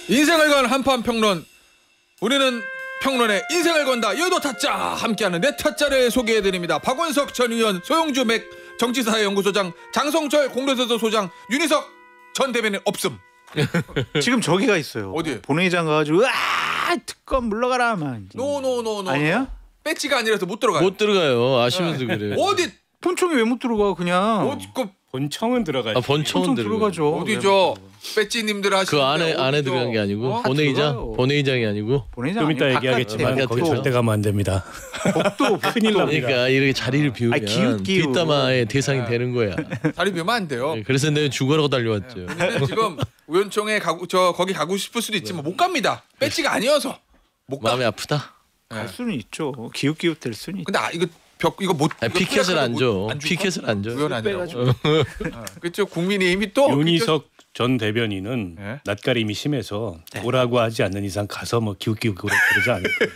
인생을 건 한판 평론. 우리는 평론에 인생을 건다. 여의도 타짜 함께하는 내 타짜를 소개해드립니다. 박원석 전 의원, 소영주 맥 정치사연구소장, 장성철 공동서소 소장, 윤희석 전 대변인 없음. 지금 저기가 있어요. 어디? 본회의장 가가지고 특검 물러가라만. 노노노노. 아니에요? 배지가 아니라서 못 들어가요. 못 들어가요. 아시면서 그래요. 어디? 본청이 왜 못 들어가 그냥? 어디? 그 본청은 들어가죠. 본청은 들어가죠. 어디죠? 배지님들 하시는 그 안에 들어간 게 아니고 본회의장이 아니고 본회의장 좀 이따 아니고 얘기하겠지만 바깥에 거기 있어요. 절대 가면 안 됩니다. 복도 큰일 납니다. 그러니까 이렇게 자리를 비우면 기웃. 뒷담화의 대상이 되는 거야. 다리 비우면 안 돼요. 그래서 내가 죽어라고 달려왔죠. 근데 지금 의원총회 거기 가고 싶을 수도 있지만 못 갑니다. 배지가 아니어서 못 가. 마음이 아프다. 갈 수는 있죠. 기웃될 수는 있죠. 근데 이거 못. 피켓을 안 줘. 안 주고? 피켓을 안 줘. 의원 아니라고. 그렇죠. 국민의힘이 또 윤희석 전 대변인은 네? 낯가림이 심해서 오라고 하지 않는 이상 가서 뭐 기웃기웃 그러지 않을 거예요.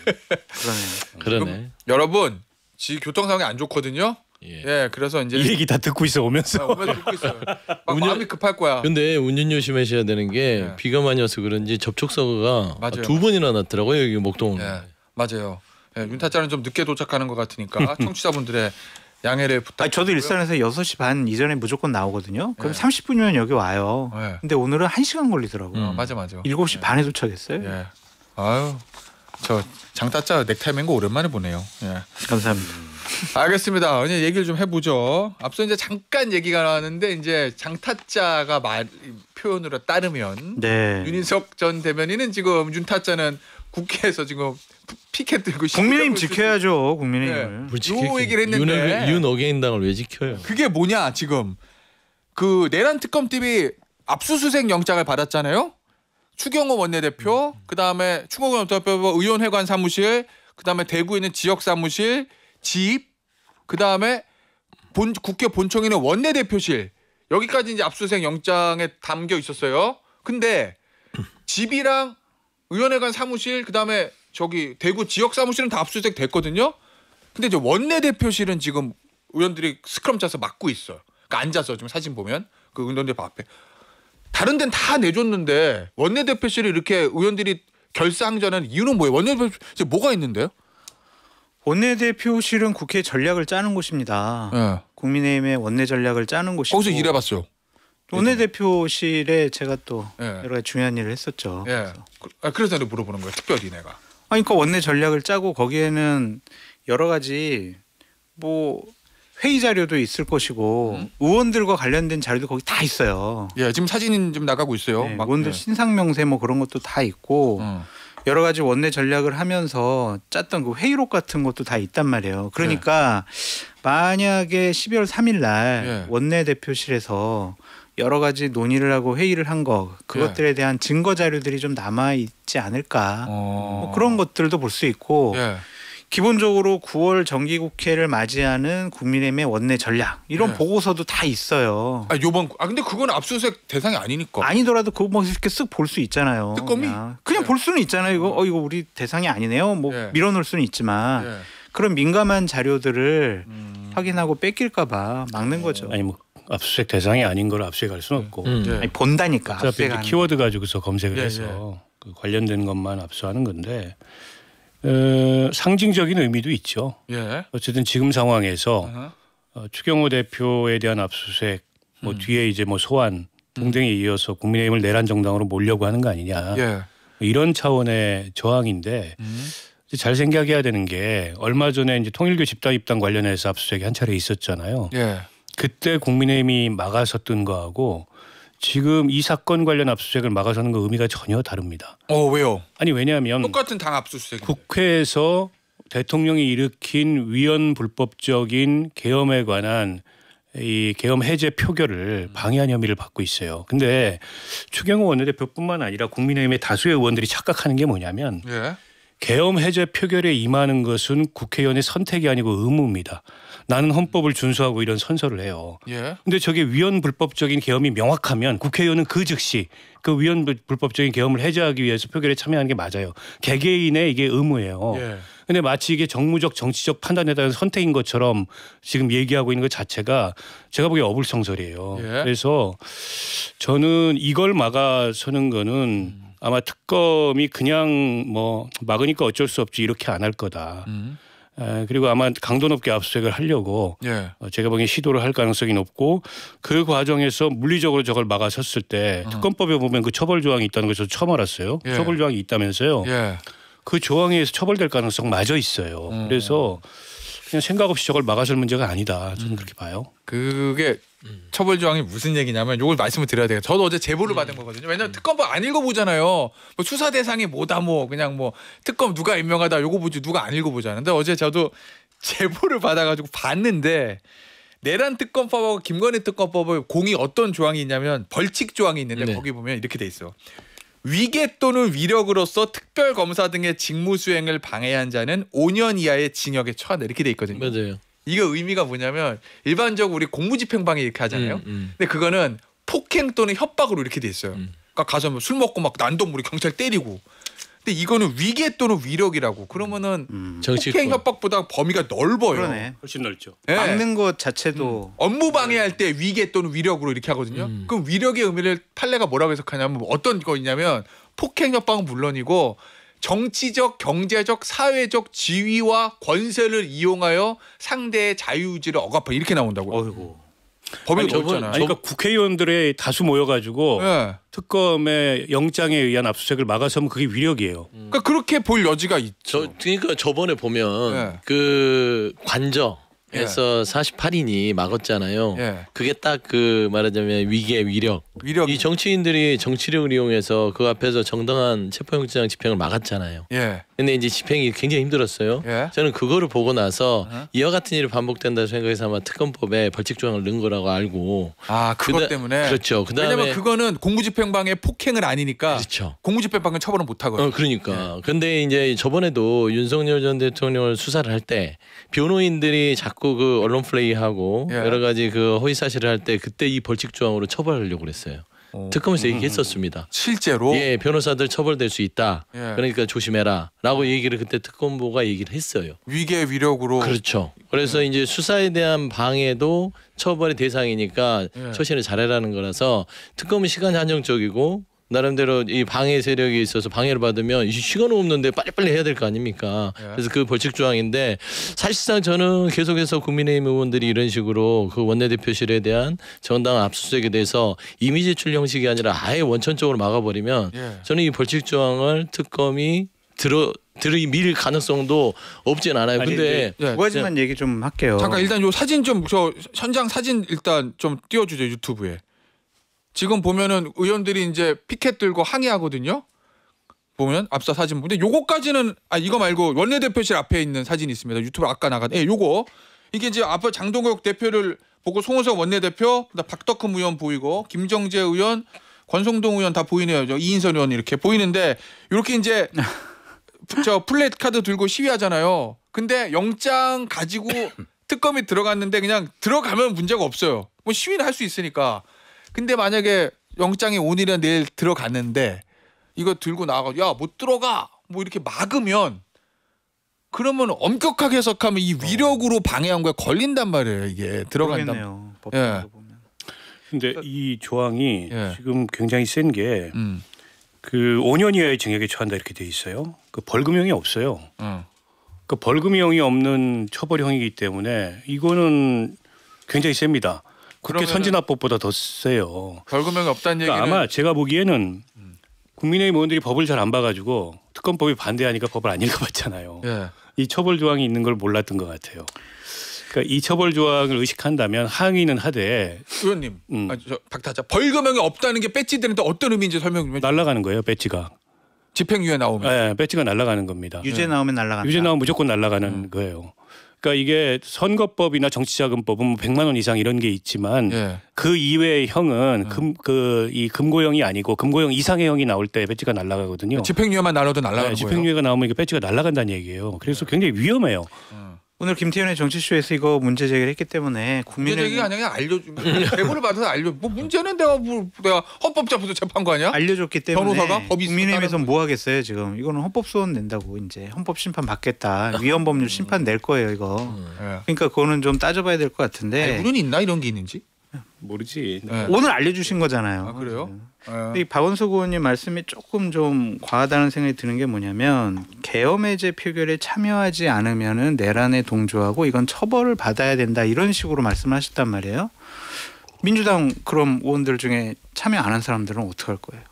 그러네. 여러분 지금 교통 상황이 안 좋거든요. 예, 그래서 이제 이 얘기 다 듣고 있어 오면서. 오면 듣고 있어요. 막 마음이 급할 거야. 근데 운전 조심하셔야 되는 게 네. 비가 많이 와서 그런지 접촉사고가 맞아요. 2번이나 났더라고요. 여기 목동. 예, 맞아요. 예, 윤타짜는 좀 늦게 도착하는 것 같으니까 청취자분들의 양해를 부탁드리고요. 저도 일산에서 6시 반 이전에 무조건 나오거든요. 그럼 네. 30분이면 여기 와요. 네. 근데 오늘은 1시간 걸리더라고요. 맞아. 7시 반에 도착했어요. 예. 아유, 저 장타짜 넥타이 맨 거 오랜만에 보네요. 예. 감사합니다. 알겠습니다. 이제 얘기를 좀 해보죠. 앞서 이제 잠깐 얘기가 나왔는데 이제 장타짜가 표현으로 따르면 네. 윤희석 전 대변인은 지금 윤타짜는 국회에서 지금 피켓 들고 국민의힘 시위하고 지켜야죠. 국민의힘을. 요 얘기를 했는데 윤 어게인당을 왜 지켜요? 그게 뭐냐 지금 그 내란 특검팀이 압수수색 영장을 받았잖아요. 추경호 원내대표, 그 다음에 추경호 원내대표 의원회관 사무실, 그 다음에 대구에 있는 지역 사무실, 집, 그 다음에 국회 본청에 있는 원내대표실 여기까지 이제 압수수색 영장에 담겨 있었어요. 근데 집이랑 의원회관 사무실, 그 다음에 저기 대구 지역 사무실은 다 압수수색 됐거든요. 근데 이제 원내대표실은 지금 의원들이 스크럼 짜서 막고 있어요. 그러니까 앉아서 지금 사진 보면 그 의원대표 앞에 다른 데는 다 내줬는데 원내대표실을 이렇게 의원들이 결사항전하는 이유는 뭐예요? 원내대표실 뭐가 있는데요? 원내대표실은 국회 전략을 짜는 곳입니다. 네. 국민의힘의 원내 전략을 짜는 곳이고 거기서 일해봤어요. 원내대표실에 제가 또 예. 여러 가지 중요한 일을 했었죠. 예. 그래서 내가 물어보는 거예요. 특별히 내가. 그러니까 원내 전략을 짜고 거기에는 여러 가지 뭐 회의 자료도 있을 것이고 의원들과 관련된 자료도 거기 다 있어요. 예, 지금 사진이 좀 나가고 있어요. 네, 막, 의원들 신상 명세 뭐 그런 것도 다 있고 여러 가지 원내 전략을 하면서 짰던 그 회의록 같은 것도 다 있단 말이에요. 그러니까 만약에 12월 3일 날 원내 대표실에서 여러 가지 논의를 하고 회의를 한 거 그것들에 대한 증거 자료들이 좀 남아 있지 않을까 뭐 그런 것들도 볼 수 있고 기본적으로 9월 정기국회를 맞이하는 국민의힘의 원내 전략 이런 보고서도 다 있어요. 근데 그건 압수수색 대상이 아니니까. 아니더라도 그거 뭐 이렇게 쓱 볼 수 있잖아요. 특검이? 그냥 볼 수는 있잖아요. 이거 우리 대상이 아니네요. 뭐 밀어놓을 수는 있지만 그런 민감한 자료들을 확인하고 뺏길까봐 막는 거죠. 아니 뭐 압수수색 대상이 아닌 걸 압수수색할 수는 없고. 아니, 본다니까. 어차피 이제 키워드 가지고서 검색을 해서 그 관련된 것만 압수하는 건데 상징적인 의미도 있죠. 어쨌든 지금 상황에서 추경호 대표에 대한 압수수색, 뭐 뒤에 이제 뭐 소환 등등에 이어서 국민의힘을 내란 정당으로 몰려고 하는 거 아니냐. 이런 차원의 저항인데 잘 생각해야 되는 게 얼마 전에 이제 통일교 집단 입당 관련해서 압수수색이 한 차례 있었잖아요. 그때 국민의힘이 막아섰던 거하고 지금 이 사건 관련 압수수색을 막아서는 거 의미가 전혀 다릅니다. 왜요? 아니 왜냐하면 똑같은 당 압수수색. 국회에서 대통령이 일으킨 위헌 불법적인 계엄에 관한 이 계엄 해제 표결을 방해한 혐의를 받고 있어요. 근데 추경호 원내대표뿐만 아니라 국민의힘의 다수의 의원들이 착각하는 게 뭐냐면 계엄 해제 표결에 임하는 것은 국회의원의 선택이 아니고 의무입니다. 나는 헌법을 준수하고 이런 선서를 해요. 근데 저게 위헌 불법적인 계엄이 명확하면 국회의원은 그 즉시 그 위헌 불법적인 계엄을 해제하기 위해서 표결에 참여하는 게 맞아요. 개개인의 이게 의무예요. 근데 마치 이게 정무적 정치적 판단에 따른 선택인 것처럼 지금 얘기하고 있는 것 자체가 제가 보기에 어불성설이에요. 그래서 저는 이걸 막아서는 거는 아마 특검이 그냥 뭐 막으니까 어쩔 수 없지 이렇게 안 할 거다. 그리고 아마 강도 높게 압수수색을 하려고 예. 제가 보기엔 시도를 할 가능성이 높고 그 과정에서 물리적으로 저걸 막아섰을 때 특검법에 보면 그 처벌 조항이 있다는 걸 저도 처음 알았어요. 예. 처벌 조항이 있다면서요. 예. 그 조항에 의해서 처벌될 가능성 마저 있어요. 그래서 그냥 생각 없이 저걸 막아설 문제가 아니다. 저는 그렇게 봐요. 그게 처벌 조항이 무슨 얘기냐면 이걸 말씀을 드려야 돼요. 저도 어제 제보를 받은 거거든요. 왜냐면 특검법 안 읽어보잖아요. 뭐 수사 대상이 뭐다 뭐 그냥 뭐 특검 누가 임명하다 요거 보지 누가 안 읽어보잖아요. 근데 어제 저도 제보를 받아가지고 봤는데 내란 특검법하고 김건희 특검법의 공이 어떤 조항이 있냐면 벌칙 조항이 있는데 네. 거기 보면 이렇게 돼 있어. 위계 또는 위력으로서 특별검사 등의 직무 수행을 방해한 자는 5년 이하의 징역에 처한다 이렇게 돼 있거든요. 맞아요. 이거 의미가 뭐냐면 일반적으로 우리 공무집행방해 이렇게 하잖아요. 근데 그거는 폭행 또는 협박으로 이렇게 돼 있어요. 그러니까 가서 뭐 술 먹고 막 난동부리 경찰 때리고. 근데 이거는 위계 또는 위력이라고. 그러면은 정치권. 폭행 협박보다 범위가 넓어요. 그러네. 훨씬 넓죠. 예. 막는 것 자체도 업무 방해할 때 위계 또는 위력으로 이렇게 하거든요. 그럼 위력의 의미를 판례가 뭐라고 해석하냐면 어떤 거 있냐면 폭행 협박은 물론이고 정치적, 경제적, 사회적 지위와 권세를 이용하여 상대의 자유의지를 억압하 이렇게 나온다고요. 어이고. 범위가 아니, 저분- 넓잖아요. 그러니까 국회의원들의 다수 모여가지고 예. 특검의 영장에 의한 압수수색을 막아서면 그게 위력이에요. 그러니까 그렇게 볼 여지가 있죠. 그러니까 저번에 보면 예. 그 관저에서 48인이 막았잖아요. 예. 그게 딱 그 말하자면 위계 위력. 위력. 이 정치인들이 정치력을 이용해서 그 앞에서 정당한 체포영장 집행을 막았잖아요. 예. 근데 이제 집행이 굉장히 힘들었어요. 예. 저는 그거를 보고 나서 이와 같은 일이 반복된다 생각해서 아마 특검법에 벌칙 조항을 넣은 거라고 알고. 아 그것 때문에. 그렇죠. 그다음에 왜냐면 그거는 공무집행방해 폭행은 아니니까. 그렇죠. 공무집행방해 처벌은 못 하거든요. 그러니까. 근데 이제 저번에도 윤석열 전 대통령을 수사를 할 때 변호인들이 자꾸 그 언론 플레이하고 예. 여러 가지 그 허위 사실을 할 때 그때 이 벌칙 조항으로 처벌하려고 그랬어요. 특검에서 얘기했었습니다. 실제로. 예, 변호사들 처벌될 수 있다. 예. 그러니까 조심해라라고 얘기를 그때 특검보가 얘기를 했어요. 위계 위력으로. 그렇죠. 그래서 이제 수사에 대한 방해도 처벌의 대상이니까 예. 처신을 잘해라는 거라서 특검은 시간 한정적이고 나름대로 이 방해 세력이 있어서 방해를 받으면 이 시간 없는데 빨리빨리 해야 될 거 아닙니까? 예. 그래서 그 벌칙 조항인데 사실상 저는 계속해서 국민의힘 의원들이 이런 식으로 그 원내대표실에 대한 정당 압수수색에 대해서 이미지 출 형식이 아니라 아예 원천적으로 막아버리면 예. 저는 이 벌칙 조항을 특검이 들이밀 가능성도 없진 않아요. 아니, 근데 예. 두 가지만 얘기 좀 할게요. 잠깐 일단 요 사진 좀 저 현장 사진 일단 좀 띄워주죠 유튜브에. 지금 보면은 의원들이 이제 피켓 들고 항의하거든요. 보면 앞서 사진 보는데 요거까지는 이거 말고 원내대표실 앞에 있는 사진이 있습니다. 유튜브 아까 나간 요거 이게 이제 앞에 장동혁 대표를 보고 송호석 원내대표, 그다음 박덕흠 의원 보이고 김정재 의원, 권성동 의원 다 보이네요. 저 이인선 의원 이렇게 보이는데 이렇게 이제 저 플래카드 들고 시위하잖아요. 근데 영장 가지고 특검이 들어갔는데 그냥 들어가면 문제가 없어요. 뭐 시위는 할 수 있으니까. 근데 만약에 영장이 오늘이나 내일 들어갔는데 이거 들고 나가 야 못 들어가 뭐 이렇게 막으면 그러면 엄격하게 해석하면 이 위력으로 방해한 거에 걸린단 말이에요. 이게 들어간다. 그러겠네요. 법적으로 보면. 근데 이 조항이 예. 지금 굉장히 센 게 그 5년 이하의 징역에 처한다 이렇게 돼 있어요. 그 벌금형이 없어요. 그 벌금형이 없는 처벌형이기 때문에 이거는 굉장히 셉니다. 국회 그러면은- 선진화법보다 더 세요. 벌금형이 없다는 그러니까 얘기는 아마 제가 보기에는 국민의힘 의원들이 법을 잘 안 봐가지고 특검법이 반대하니까 법을 안 읽어봤잖아요. 예. 이 처벌 조항이 있는 걸 몰랐던 것 같아요. 그러니까 이 처벌 조항을 의식한다면 항의는 하되 의원님, 박타자 벌금형이 없다는 게 배지 되는데 어떤 의미인지 설명 좀 해주세요. 날아가는 거예요. 배지가. 집행유예 나오면. 네, 배지가 날아가는 겁니다. 유죄 나오면 날라간다. 유죄 나오면 무조건 날아가는 거예요. 그러니까 이게 선거법이나 정치자금법은 뭐 100만 원 이상 이런 게 있지만 예. 그 이외의 형은 이 금고형이 아니고 금고형 이상의 형이 나올 때 배지가 날아가거든요. 집행유예만 날아도 날아가는 거예요. 집행유예가 나오면 이게 배지가 날아간다는 얘기예요. 그래서 굉장히 위험해요. 오늘 김태현의 정치쇼에서 이거 문제 제기를 했기 때문에 문제 제기가 국민의힘 아니라 알려주면 제보를 받아서 뭐 문제는 내가 헌법재판소 재판 거 아니야? 알려줬기 때문에 변호사가 법이 국민의힘에서 있으면 뭐 하겠어요 지금. 이거는 헌법 소원 낸다고 이제 헌법 심판 받겠다. 위헌 법률 심판 낼 거예요 이거. 예. 그러니까 그거는 좀 따져봐야 될 것 같은데. 알고는 있나 이런 게 있는지? 모르지. 네. 오늘 알려주신 거잖아요. 아, 그래요? 근데 이 박원석 의원님 말씀이 조금 좀 과하다는 생각이 드는 게 뭐냐면 계엄해제 표결에 참여하지 않으면은 내란에 동조하고 이건 처벌을 받아야 된다 이런 식으로 말씀하셨단 말이에요. 민주당 그럼 의원들 중에 참여 안 한 사람들은 어떻게 할 거예요?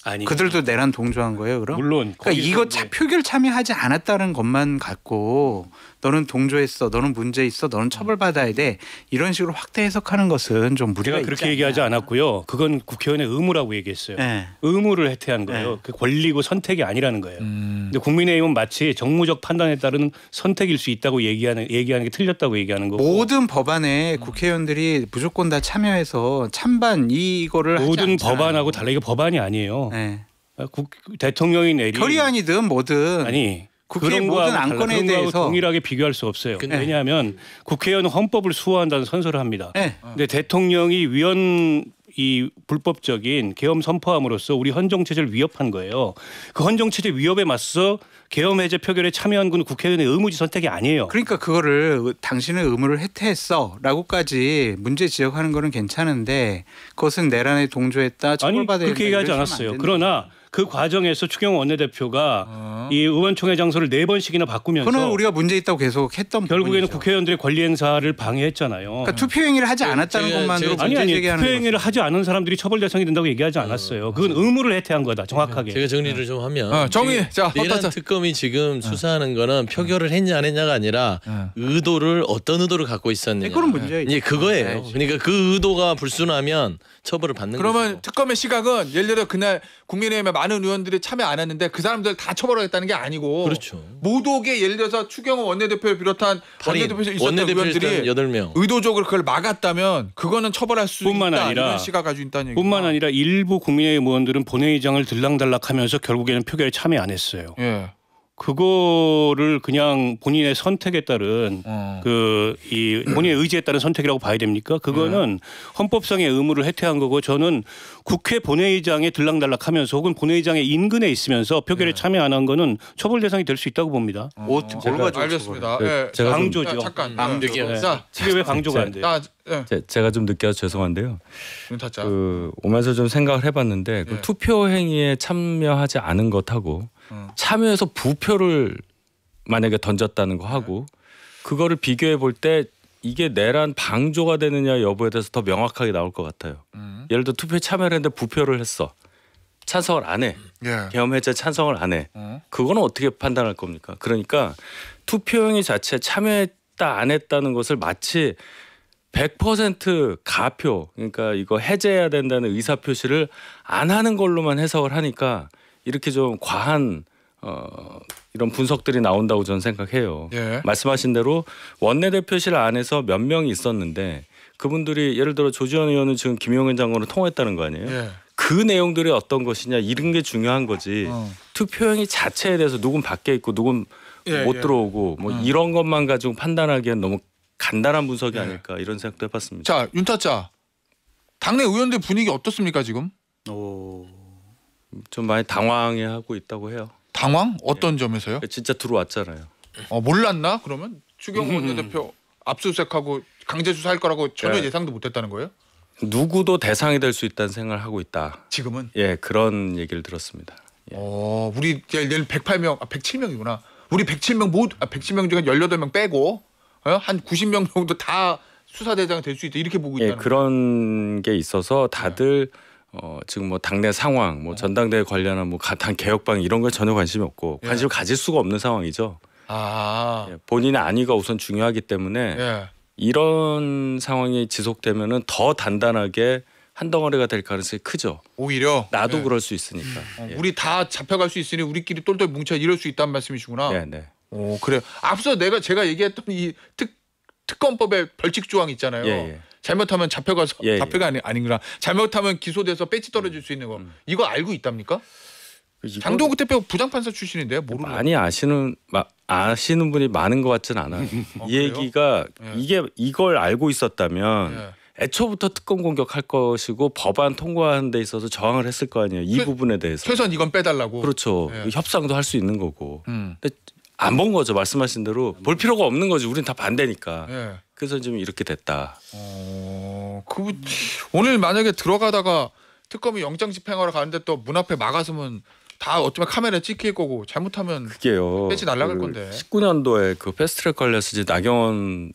아니 그들도 내란 동조한 거예요, 그럼? 물론 그러니까 이거 표결 참여하지 않았다는 것만 갖고 너는 동조했어, 너는 문제 있어, 너는 처벌받아야 돼 이런 식으로 확대 해석하는 것은 좀 무리가 제가 있지 그렇게 않냐. 얘기하지 않았고요. 그건 국회의원의 의무라고 얘기했어요. 네. 의무를 해태한 거예요. 네. 그 권리고 선택이 아니라는 거예요. 근데 국민의힘은 마치 정무적 판단에 따른 선택일 수 있다고 얘기하는 게 틀렸다고 얘기하는 거고. 모든 법안에 국회의원들이 무조건 다 참여해서 찬반 이거를 하지 모든 않잖아요. 법안하고 달라. 이거 법안이 아니에요. 네. 대통령이 내린 결의안이든 뭐든 아니 국회 그런 모든 거하고 안건에 그런 거하고 대해서 동일하게 비교할 수 없어요. 근데- 왜냐하면 국회의원은 헌법을 수호한다는 선서를 합니다. 네. 근데 대통령이 이 불법적인 계엄 선포함으로써 우리 헌정 체제를 위협한 거예요. 그 헌정 체제 위협에 맞서 계엄 해제 표결에 참여한 건 국회의원의 의무지 선택이 아니에요. 그러니까 그거를 당신의 의무를 해태했어라고까지 문제 지적하는 거는 괜찮은데 그것은 내란에 동조했다 아니 처벌받아야 그렇게 얘기하지 이러시면 안 않았어요. 된다. 그러나 그 과정에서 추경호 원내대표가 이 의원총회 장소를 4번씩이나 바꾸면서 그거는 우리가 문제 있다고 계속 했던 결국에는 부분이죠. 국회의원들의 권리 행사를 방해했잖아요. 그러니까 투표 행위를 하지 않았다는 제가- 것만으로 제가- 문제 아니 제기하는 투표 행위를 거죠. 하지 않은 사람들이 처벌 대상이 된다고 얘기하지 않았어요. 그건 의무를 해태한 거다 정확하게. 제가 정리를 좀 하면 정의. 자, 내란 어떠세요? 특검이 지금 수사하는 거는 표결을 했냐 안 했냐가 아니라 의도를 어떤 의도를 갖고 있었느냐. 그런 문제죠. 이제 그거예요. 그러니까 그 의도가 불순하면 처벌을 받는 그러면 거죠. 특검의 시각은 예를 들어 그날 국민의힘에 많은 의원들이 참여 안 했는데 그 사람들 다 처벌하겠다는 게 아니고 그렇죠. 모두게 예를 들어서 추경호 원내대표를 비롯한 원내대표에서 있었던 의원들이 8명. 의도적으로 그걸 막았다면 그거는 처벌할 수 뿐만 있다 아니라- 이런 시각 가지고 있다는 얘기죠. 뿐만 아니라 일부 국민의힘 의원들은 본회의장을 들락달락하면서 결국에는 표결에 참여 안 했어요. 예. 그거를 그냥 본인의 선택에 따른 이 본인의 의지에 따른 선택이라고 봐야 됩니까? 그거는 헌법상의 의무를 해태한 거고 저는 국회 본회의장에 들락달락하면서 혹은 본회의장의 인근에 있으면서 표결에 참여 안 한 거는 처벌 대상이 될 수 있다고 봅니다. 뭘 가지고 알겠습니다. 네, 예. 제가 좀- 강조죠. 자, 잠깐. 강조죠. 자, 이게 왜 강조가 안 돼요? 제가 좀 늦게 와서 죄송한데요. 윤타짜. 오면서 좀 생각을 해봤는데 그 예. 투표 행위에 참여하지 않은 것하고 참여해서 부표를 만약에 던졌다는 거 하고 그거를 비교해 볼 때 이게 내란 방조가 되느냐 여부에 대해서 더 명확하게 나올 것 같아요. 예를 들어 투표에 참여를 했는데 부표를 했어. 찬성을 안 해. 예. 계엄 해제 찬성을 안 해. 그거는 어떻게 판단할 겁니까? 그러니까 투표 행위 자체에 참여했다 안 했다는 것을 마치 100% 가표, 그러니까 이거 해제해야 된다는 의사 표시를 안 하는 걸로만 해석을 하니까 이렇게 좀 과한 이런 분석들이 나온다고 저는 생각해요. 예. 말씀하신 대로 원내대표실 안에서 몇 명이 있었는데 그분들이 예를 들어 조지현 의원은 지금 김용현 장관을 통했다는 거 아니에요? 예. 그 내용들이 어떤 것이냐 이런 게 중요한 거지. 투표행위 자체에 대해서 누군 밖에 있고 누군 예, 못 예. 들어오고 뭐 이런 것만 가지고 판단하기엔 너무 간단한 분석이 아닐까 이런 생각도 해봤습니다. 자, 윤타짜. 당내 의원들 분위기 어떻습니까 지금? 좀 많이 당황해하고 있다고 해요. 당황? 어떤 점에서요? 진짜 들어왔잖아요. 몰랐나? 그러면 추경호 원내대표 압수수색하고 강제 수사할 거라고 전혀 네. 예상도 못했다는 거예요? 누구도 대상이 될 수 있다는 생각을 하고 있다. 지금은? 예, 그런 얘기를 들었습니다. 우리 내일 108명, 107명이구나. 우리 107명 모두 107명 중에 18명 빼고 한 90명 정도 다 수사 대상이 될 수 있다 이렇게 보고 예, 있다는 그런 게 있어서 다들 지금 뭐 당내 상황, 뭐 전당대회 관련한 뭐 당 개혁방 이런 거 전혀 관심이 없고 예. 관심을 가질 수가 없는 상황이죠. 예, 본인의 안위가 우선 중요하기 때문에 예. 이런 상황이 지속되면은 더 단단하게 한 덩어리가 될 가능성이 크죠. 오히려 나도 예. 그럴 수 있으니까. 예. 우리 다 잡혀갈 수 있으니 우리끼리 똘똘 뭉쳐 이럴 수 있다는 말씀이시구나. 네, 네. 그래요. 앞서 제가 얘기했던 이 특검법의 벌칙 조항 있잖아요. 예, 예. 잘못하면 잡혀가서 예, 예. 잡혀가 아닌구나. 잘못하면 기소돼서 배지 떨어질 수 있는 거. 이거 알고 있답니까? 이거 장동국 대표 부장판사 출신인데요. 모르는 많이 아시는 분이 많은 것 같진 않아요. 이 그래요? 얘기가 예. 이걸 알고 있었다면 예. 애초부터 특검 공격할 것이고 법안 통과하는 데 있어서 저항을 했을 거 아니에요. 이 부분에 대해서. 최소한 이건 빼달라고. 그렇죠. 예. 협상도 할 수 있는 거고. 근데 안 본 거죠. 말씀하신 대로 볼 필요가 없는 거지. 우린 다 반대니까. 예. 그래서 지금 이렇게 됐다. 오늘 만약에 들어가다가 특검이 영장 집행하러 가는데 또 문 앞에 막았으면 다 어쩌면 카메라에 찍힐 거고 잘못하면 그게요. 배지 날라갈 건데. 19년도에 그 패스트트랙 관련해서 이제 나경원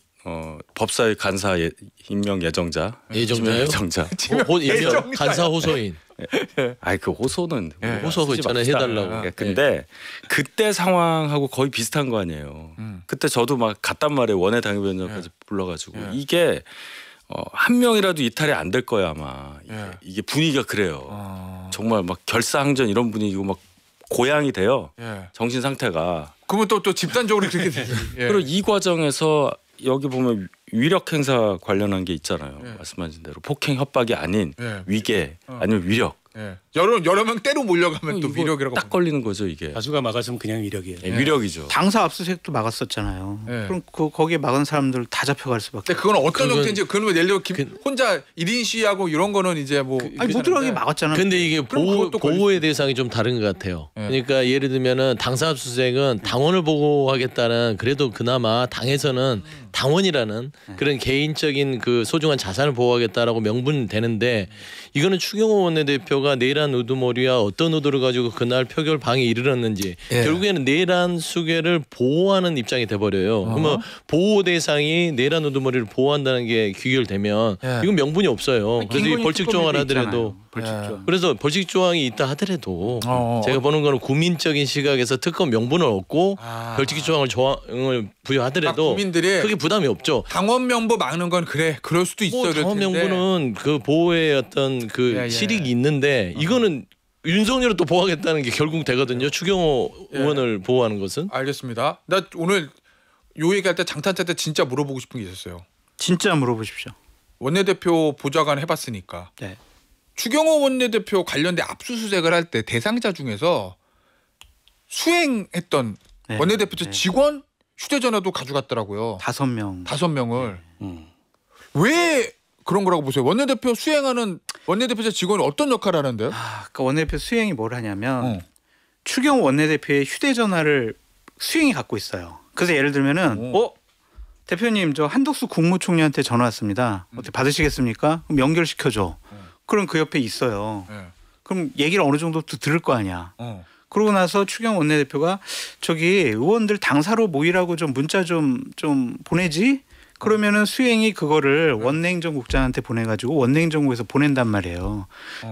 법사위 간사 임명 예정자. 예정자. 간사 호소인. 아이 그 호소는 호소 그 전에 해달라고. 근데 그때 상황하고 거의 비슷한 거 아니에요. 그때 저도 막 갔단 말이에요. 원외 당협위원장까지 불러가지고 이게 한 명이라도 이탈이 안 될 거야 아마. 이게 분위기가 그래요. 정말 막 결사항전 이런 분위기고 막 고양이 돼요. 정신 상태가. 그러면 또 집단적으로 그렇게 되지. 그리고 이 과정에서 여기 보면 위력 행사 관련한 게 있잖아요. 말씀하신 대로 폭행 협박이 아닌 위계 아니면 위력. 여러 명 때로 몰려가면 또 위력이라고 딱 걸리는 거죠 이게. 다수가 막았으면 그냥 위력이에요. 위력이죠. 당사 압수수색도 막았었잖아요. 그럼 거기에 막은 사람들 다 잡혀갈 수밖에. 근데 그건 어떤 형태인지 그러면 예를 들어 혼자 1인 시위하고 이런 거는 이제 뭐 아니 못 들어가게 막았잖아요. 근데 이게 보호의 대상이 좀 다른 것 같아요. 그러니까 예를 들면은 당사 압수수색은 당원을 보호하겠다는 그래도 그나마 당에서는 당원이라는 그런 개인적인 그 소중한 자산을 보호하겠다라고 명분되는데 이거는 추경호 원내대표가 내란 우두머리와 어떤 의도를 가지고 그날 표결 방에 이르렀는지 결국에는 내란 수계를 보호하는 입장이 돼버려요. 그러면 보호 대상이 내란 우두머리를 보호한다는 게 귀결되면 이건 명분이 없어요. 그래서 이 벌칙 조항을 하더라도 그래서 벌칙 조항이 있다 하더라도 제가 보는 거는 국민적인 시각에서 특검 명분을 얻고 벌칙 조항을 부여하더라도 국민들이 크게 부담이 없죠. 당원 명부 막는 건 그럴 수도 있어요. 당원 명부는 그 보호의 어떤 그 실익이 있는데 이거는 윤석열을 또 보호하겠다는 게 결국 되거든요. 추경호 의원을 보호하는 것은. 알겠습니다. 나 오늘 요 얘기할 때 장탄자 때 진짜 물어보고 싶은 게 있었어요. 진짜 물어보십시오. 원내대표 보좌관 해봤으니까. 네. 추경호 원내대표 관련된 압수수색을 할 때 대상자 중에서 수행했던 원내대표 직원 휴대전화도 가져갔더라고요. 5명. 5명을. 왜 그런 거라고 보세요? 원내대표 수행하는 원내대표자 직원이 어떤 역할을 하는데요? 그러니까 원내대표 수행이 뭘 하냐면 추경호 원내대표의 휴대전화를 수행이 갖고 있어요. 그래서 예를 들면은 대표님 저 한덕수 국무총리한테 전화 왔습니다. 어떻게 받으시겠습니까? 그럼 연결시켜줘. 그럼 그 옆에 있어요. 그럼 얘기를 어느 정도 또 들을 거 아니야. 그러고 나서 추경호 원내대표가 저기 의원들 당사로 모이라고 좀 문자 좀 보내지? 그러면은 수행이 그거를 원내행정국장한테 보내가지고 원내행정국에서 보낸단 말이에요.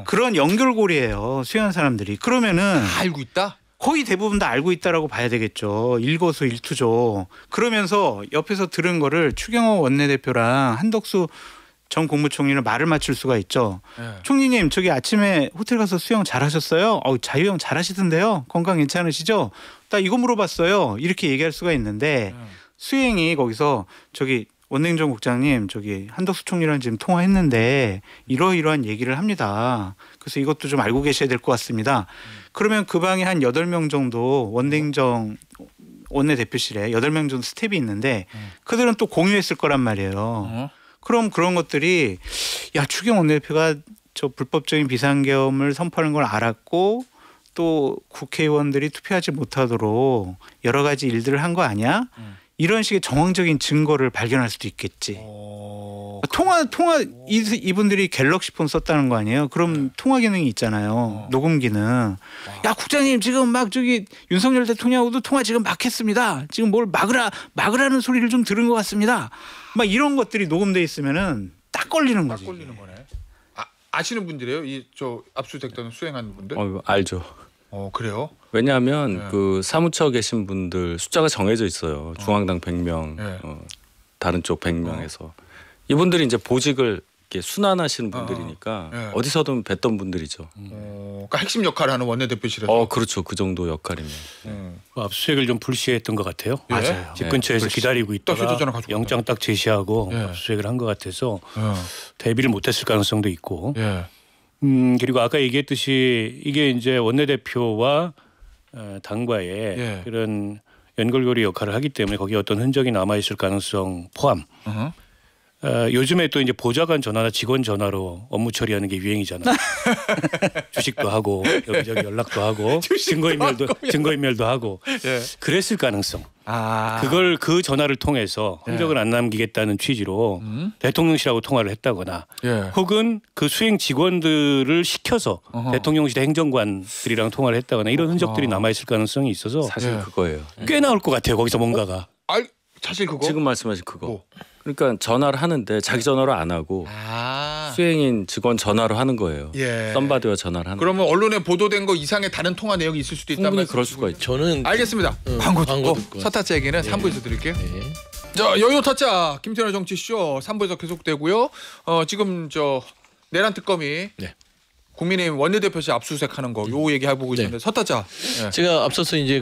그런 연결고리예요. 수행한 사람들이. 그러면은 다 알고 있다? 거의 대부분 다 알고 있다라고 봐야 되겠죠. 일거수일투족. 그러면서 옆에서 들은 거를 추경호 원내대표랑 한덕수 전 국무총리는 말을 맞출 수가 있죠. 총리님 저기 아침에 호텔 가서 수영 잘하셨어요? 자유형 잘하시던데요. 건강 괜찮으시죠? 나 이거 물어봤어요. 이렇게 얘기할 수가 있는데 수행이 거기서 저기 원내행정국장님 저기 한덕수 총리랑 지금 통화했는데 이러이러한 얘기를 합니다. 그래서 이것도 좀 알고 계셔야 될 것 같습니다. 그러면 그 방에 한 8명 정도 원내행정 원내대표실에 8명 정도 스텝이 있는데 그들은 또 공유했을 거란 말이에요. 그럼 그런 것들이 야 추경 원내대표가 저 불법적인 비상계엄을 선포하는 걸 알았고 또 국회의원들이 투표하지 못하도록 여러 가지 일들을 한 거 아니야? 이런 식의 정황적인 증거를 발견할 수도 있겠지. 통화 이분들이 갤럭시 폰 썼다는 거 아니에요? 그럼 통화 기능이 있잖아요. 녹음 기능. 야 국장님 지금 막 저기 윤석열 대통령하고도 통화 지금 막 했습니다. 지금 뭘 막으라는 소리를 좀 들은 것 같습니다. 막 이런 것들이 녹음돼 있으면은 딱 걸리는 거지. 딱 걸리는 거네. 아시는 분들이에요? 이 저 압수수색 때는 수행하는 분들? 알죠. 그래요? 왜냐하면 그 사무처 계신 분들 숫자가 정해져 있어요. 중앙당 100명, 다른 쪽 100명에서 이분들이 이제 보직을 이렇게 순환하시는 분들이니까 어디서든 뵀던 분들이죠. 그러니까 핵심 역할을 하는 원내대표실에서. 그렇죠. 그 정도 역할이면. 압수수색을 좀 불시했던 것 같아요. 맞아요. 집 근처에서 기다리고 있다가 영장 딱 제시하고 압수수색을 한 것 같아서 대비를 못했을 가능성도 있고. 그리고 아까 얘기했듯이 이게 이제 원내대표와 당과의 그런 연결고리 역할을 하기 때문에 거기에 어떤 흔적이 남아 있을 가능성 포함. 요즘에 또 이제 보좌관 전화나 직원 전화로 업무 처리하는 게 유행이잖아요. 주식도 하고 여기저기 연락도 하고 증거인멸도 하고 그랬을 가능성. 그걸 그 전화를 통해서 흔적을 안 남기겠다는 취지로 대통령실하고 통화를 했다거나 혹은 그 수행 직원들을 시켜서 대통령실 행정관들이랑 통화를 했다거나 이런 흔적들이 남아있을 가능성이 있어서 사실 그거예요. 꽤 나올 것 같아요. 거기서 뭔가가. 사실 그거 지금 말씀하신 그거. 뭐? 그러니까 전화를 하는데 자기 전화로 안 하고 수행인 직원 전화로 하는 거예요. 썸바디와 전화를 하는. 그러면 언론에 보도된 거 이상의 다른 통화 내용이 있을 수도 있다는 충분히 말씀. 그럴 수가 있죠. 저는 알겠습니다. 광고 듣고 서타짜 얘기는 3부에서 드릴게요. 자, 여유 타짜 김태현의 정치쇼 3부에서 계속되고요. 지금 저 내란 특검이 국민의힘 원내대표실 압수수색하는 거 요 얘기 해보고 있는데 서타짜. 제가 앞서서 이제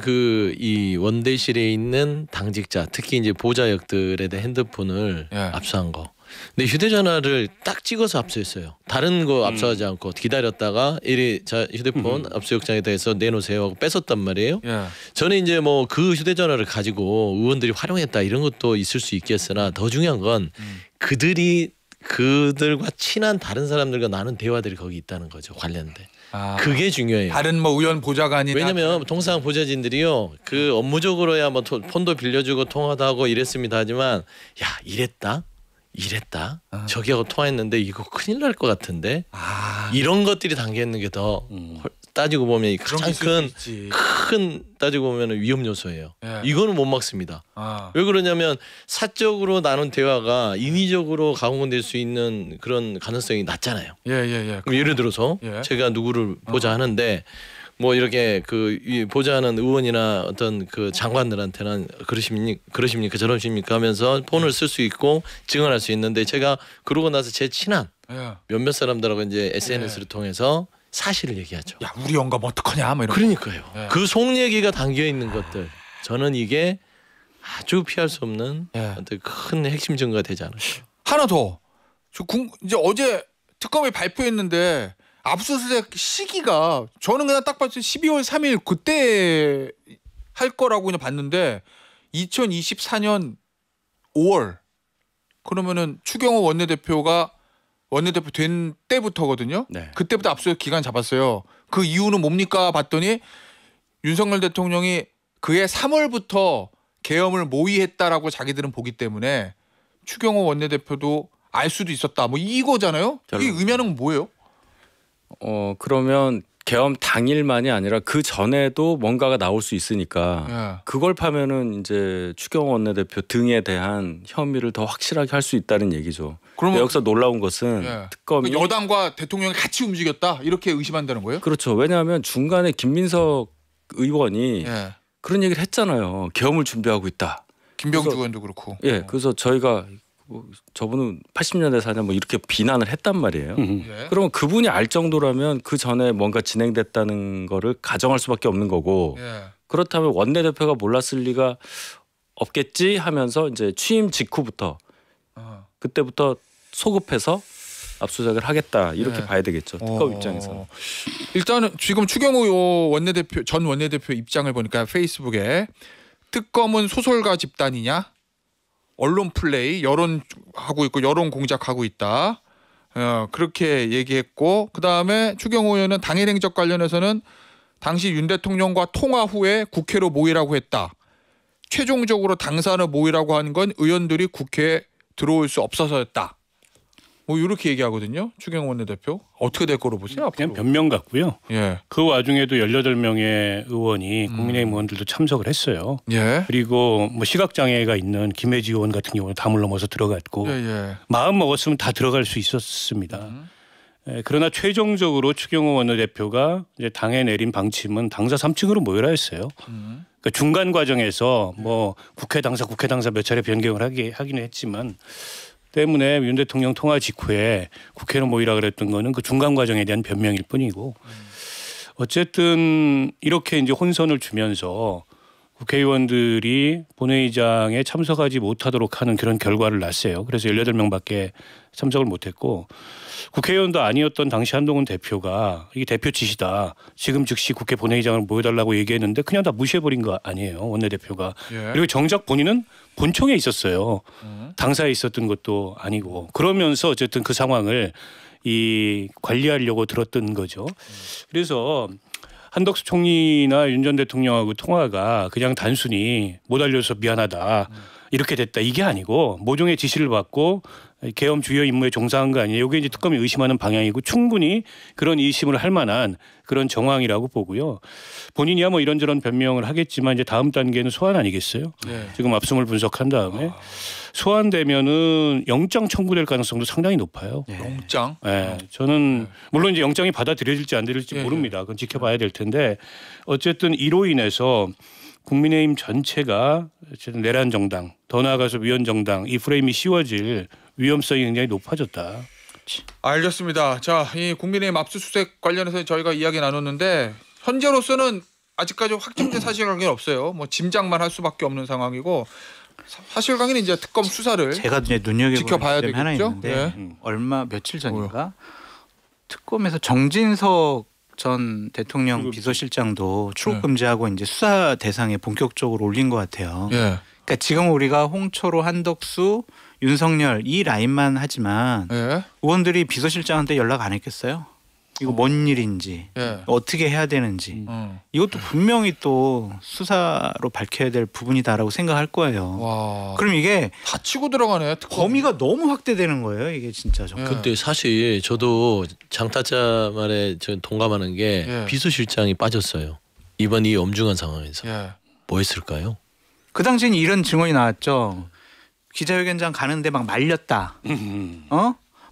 이 원대실에 있는 당직자 특히 이제 보좌역들에 대한 핸드폰을 압수한 거. 근데 휴대전화를 딱 찍어서 압수했어요. 다른 거 압수하지 않고 기다렸다가 자 휴대폰 압수영장에 대해서 내놓으세요 하고 뺏었단 말이에요. 저는 이제 뭐 그 휴대전화를 가지고 의원들이 활용했다 이런 것도 있을 수 있겠으나 더 중요한 건 그들과 친한 다른 사람들과 나눈 대화들이 거기 있다는 거죠. 관련돼. 그게 중요해요. 다른 뭐 의원 보좌관이나 왜냐면 통상 보좌진들이요 그 업무적으로야 뭐 폰도 빌려주고 통화도 하고 이랬습니다 하지만 야 이랬다 저기하고 통화했는데 이거 큰일 날 것 같은데 이런 것들이 담겨 있는 게 더 따지고 보면 가장 큰 따지고 보면 위험 요소예요. 이거는 못 막습니다. 왜 그러냐면 사적으로 나눈 대화가 인위적으로 가공될 수 있는 그런 가능성이 낮잖아요. 그럼 예를 들어서 제가 누구를 보자 하는데 뭐 이렇게 보좌하는 의원이나 어떤 그 장관들한테는 그러십니까 저러십니까 하면서 폰을 쓸 수 있고 증언할 수 있는데 제가 그러고 나서 제 친한 몇몇 사람들하고 이제 SNS를 통해서 사실을 얘기하죠. 야 우리 영감 어떡하냐 뭐 이런. 그러니까요. 그 속 얘기가 담겨 있는 것들 저는 이게 아주 피할 수 없는 어떤 큰 핵심 증거가 되지 않을까. 하나 더. 이제 어제 특검이 발표했는데 압수수색 시기가 저는 그냥 딱 봤을 때 12월 3일 그때 할 거라고 그냥 봤는데 2024년 5월 그러면은 추경호 원내대표 된 때부터거든요. 그때부터 압수수색 기간 잡았어요. 그 이유는 뭡니까 봤더니 윤석열 대통령이 그해 3월부터 계엄을 모의했다라고 자기들은 보기 때문에 추경호 원내대표도 알 수도 있었다. 뭐 이거잖아요. 이 의미하는 건 뭐예요? 그러면 계엄 당일만이 아니라 그 전에도 뭔가가 나올 수 있으니까 그걸 파면은 이제 추경호 원내대표 등에 대한 혐의를 더 확실하게 할 수 있다는 얘기죠. 그러면 여기서 놀라운 것은 특검이 여당과 대통령이 같이 움직였다 이렇게 의심한다는 거예요? 그렇죠. 왜냐하면 중간에 김민석 의원이 그런 얘기를 했잖아요. 계엄을 준비하고 있다. 김병주 의원도 그렇고. 그래서 저희가 저분은 80년대 사냐 뭐 이렇게 비난을 했단 말이에요. 그러면 그분이 알 정도라면 그 전에 뭔가 진행됐다는 거를 가정할 수밖에 없는 거고 그렇다면 원내대표가 몰랐을 리가 없겠지 하면서 이제 취임 직후부터 그때부터 소급해서 압수수색을 하겠다 이렇게 봐야 되겠죠. 특검 입장에서. 일단은 지금 추경호 전 원내대표 입장을 보니까 페이스북에 특검은 소설가 집단이냐? 언론 플레이, 여론하고 있고 여론 공작하고 있다. 그렇게 얘기했고 그다음에 추경호 의원은 당일 행적 관련해서는 당시 윤 대통령과 통화 후에 국회로 모이라고 했다. 최종적으로 당사를 모이라고 하는 건 의원들이 국회에 들어올 수 없어서였다. 뭐 이렇게 얘기하거든요. 추경호 원내대표. 어떻게 될 거로 보세요? 그냥 변명 같고요. 그 와중에도 18명의 의원이 국민의힘 의원들도 참석을 했어요. 그리고 뭐 시각장애가 있는 김혜지 의원 같은 경우는 담을 넘어서 들어갔고 마음 먹었으면 다 들어갈 수 있었습니다. 그러나 최종적으로 추경호 원내대표가 이제 당에 내린 방침은 당사 3층으로 모여라 했어요. 그러니까 중간 과정에서 뭐 국회 당사 몇 차례 변경을 하기는 했지만 때문에 윤 대통령 통화 직후에 국회로 모이라 그랬던 거는 그 중간 과정에 대한 변명일 뿐이고 어쨌든 이렇게 이제 혼선을 주면서 국회의원들이 본회의장에 참석하지 못하도록 하는 그런 결과를 났어요. 그래서 18명밖에 참석을 못했고 국회의원도 아니었던 당시 한동훈 대표가 이게 대표 지시다. 지금 즉시 국회 본회의장을 모여달라고 얘기했는데 그냥 다 무시해버린 거 아니에요. 원내대표가. 그리고 정작 본인은 본청에 있었어요. 당사에 있었던 것도 아니고. 그러면서 어쨌든 그 상황을 관리하려고 들었던 거죠. 그래서 한덕수 총리나 윤 전 대통령하고 통화가 그냥 단순히 못 알려서 미안하다 이렇게 됐다 이게 아니고 모종의 지시를 받고 계엄 주요 임무에 종사한 거 아니에요. 이게 이제 특검이 의심하는 방향이고 충분히 그런 의심을 할 만한 그런 정황이라고 보고요. 본인이야 뭐 이런저런 변명을 하겠지만 이제 다음 단계는 소환 아니겠어요? 네. 지금 압수물 분석한 다음에 소환되면은 영장 청구될 가능성도 상당히 높아요. 영장. 네, 저는 물론 이제 영장이 받아들여질지 안 들릴지 예, 모릅니다. 그건 지켜봐야 될 텐데 어쨌든 이로 인해서 국민의힘 전체가 어쨌든 내란 정당, 더 나아가서 위헌 정당 이 프레임이 씌워질 위험성이 굉장히 높아졌다. 알겠습니다. 자, 이 국민의힘 압수수색 관련해서 저희가 이야기 나눴는데 현재로서는 아직까지 확정된 사실관계는 없어요. 뭐 짐작만 할 수밖에 없는 상황이고 사실관계는 이제 특검 수사를 제가 이제 눈여겨보는 지켜봐야 점이 하나 되겠죠? 있는데 예. 얼마 며칠 전인가 특검에서 정진석 전 대통령 비서실장도 출국 금지하고 이제 수사 대상에 본격적으로 올린 것 같아요. 예. 그러니까 지금 우리가 홍초로, 한덕수, 윤석열 이 라인만 하지만 예. 의원들이 비서실장한테 연락 안 했겠어요? 이거 뭔 일인지 예. 어떻게 해야 되는지 이것도 분명히 또 수사로 밝혀야 될 부분이다라고 생각할 거예요. 와. 그럼 이게 다 치고 들어가네. 특검. 범위가 너무 확대되는 거예요. 이게 진짜 좀. 예. 근데 사실 저도 장타짜 말에 전 동감하는 게 예. 비서실장이 빠졌어요. 이번 이 엄중한 상황에서 예. 뭐 했을까요? 그 당시엔 이런 증언이 나왔죠. 기자회견장 가는데 막 말렸다.